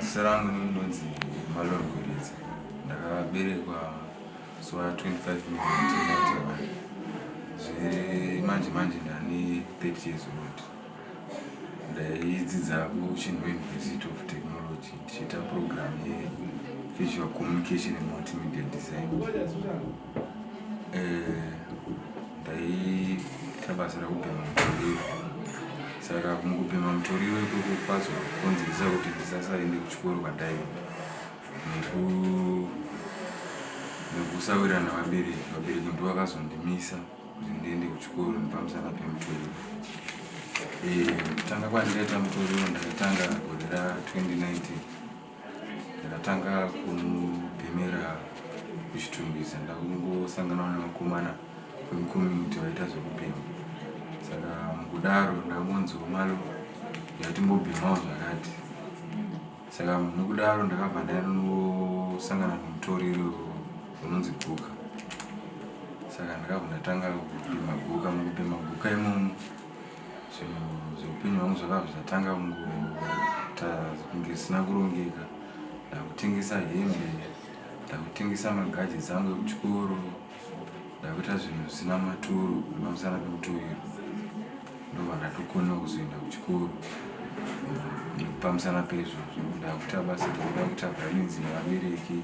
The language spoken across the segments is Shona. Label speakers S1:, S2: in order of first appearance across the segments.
S1: Zita rangu ndinonzi Malon Gweredza. Ndakaberekwa zuva 25 1991. Manje ndane 30 years old. Ndaidzidza kuChinhoyi University of Technology ndichiita program ye-visual communication and multimedia design. Ndaiita basa rekupema mutoriro. Saka mukupema mutoriro ikoko kwazokonzeresa kuti ndisasaende kuchikoro kwandaiva nekusawirana vabereki. Vabereki ndivo vakazondimisa kuti ndiende kuchikoro nepamusana pemutoriro. Kutanga kwandikaita mutoriro ndakatanga gore ra2019. Ndakatanga kunopemera kuChitungwiza. Ndakungosangana nevakomana kuUnit vaita zvekupema. Saka mukudaro ndakangonzwa Malon yatimbobhemawo zvakati. Saka nokudaro ndakabva ndainosangana nemutoriro unonzi guka. Saka ndakabva ndatanga kupema guka. Mukupema guka imomo zvinhu zveupenyu hwangu zvakabva zvatanga kunge zvisina kurongeka. Ndakutengesa hembe, ndakutengesa magadgets angu ekuchikoro, ndakuita zvinhu zvisina maturo nepamusana pemutoriro. Ndobva ndatokona kuzoenda kuchikoro pamusana pezvo ndakuita basa rekuda kuita bharinzi nevabereki.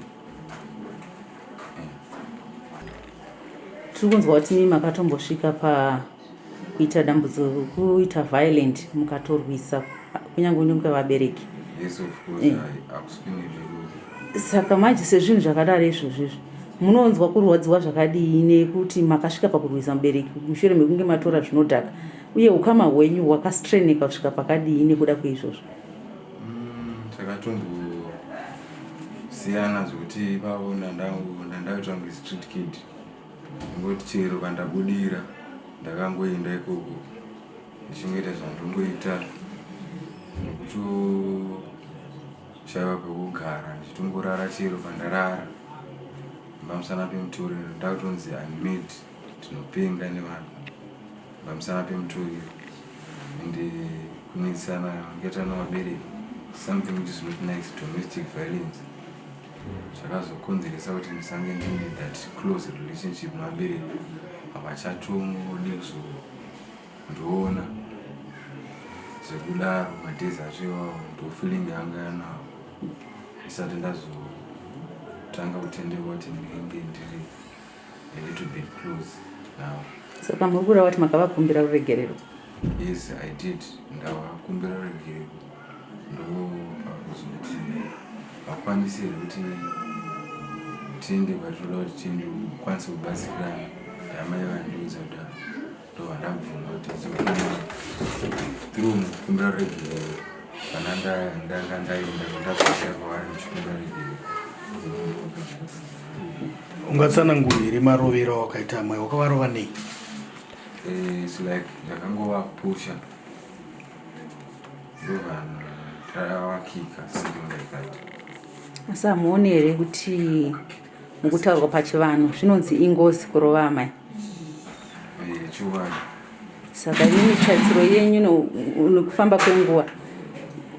S2: Tiri kunzwa kuti makatombosvika pakuita dambudziko kuita violent mukatorwisa kunyange nevabereki.
S1: Yes, of course. Akusipinezviro.
S2: Saka manje sezvinhu zvakadaro izvozvo munonzwa kurwadziwa zvakadii nekuti makasvika pakurwisa mubereki mushure mekunge matora zvinodhaka, uye ukama hwenyu hwakastreneka kusvika pakadii nekuda kweizvozvo?
S1: Zvakatombosiyana zvokuti ipapo ndandaitwa kunge street kid. Ngoti chero pandabudira ndakangoenda ikoko ndichingoita zvandongoita nekutoshaiwa pekugara ndichitongorara chero pandarara pamusana pemutoriro. Ndakutonzi unmade, ndinopenga nevanhu pamusana pemutoriro ende kunetsana ngaita navabereki, something which is not nice, domestic violence. Zvakazokonzeresa kuti ndisange ndine that close relationship navabereki. Havachatongodi kuzondiona zvekudaro madhezi acho iwawo. Ndofeeling yanga yanawo isati ndazotanga kutenderwa kuti ndinge ndiri a little bit close now.
S2: Saka muri kureva kuti makavakumbira ruregerero?
S1: Yes, I did. Ndavakumbira ruregerero. Ndopakuzoti vakwanisire kuti tiende kwatinoda kuti tiende kukwanisa kubatsirana. Amai vandiudza kuti ndobva ndabvuma kuti ndizokona through mukukumbira ruregerero. Kana ndanga ndaenda ndabvira kwavari ndichikumbira ruregerero.
S3: Ungatsanangurire marovero awakaita amai, wakavarova nei?
S1: It's like ndakangovapusha ndobva ndavakika something like that.
S2: Asi hamuoni here kuti mukutaurwa pachivanhu zvinonzi ingozi kurova amai?
S1: Chiwani.
S2: Saka imi tarisiro yenyu nekufamba kwenguva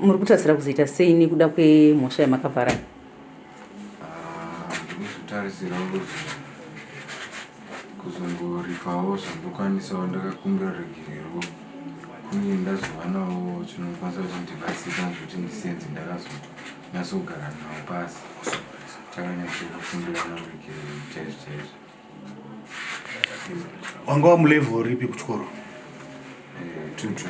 S2: muri kutarisira kuzoita sei nekuda kwemhosva yamakavhara?
S1: Ndikuzvitarisira kuzongoripawo zvandokwanisawo ndakakumbira ruregerero, kunge ndazovanawo chinokwanisa kuti ndibatsira zvokuti ndisenze ndakazonyatsogara nawo pasi takanyatsokukumbirana ruregerero chaizvo chaizvo.
S3: Wanga wamulevel ripi kuchikoro?
S1: 2.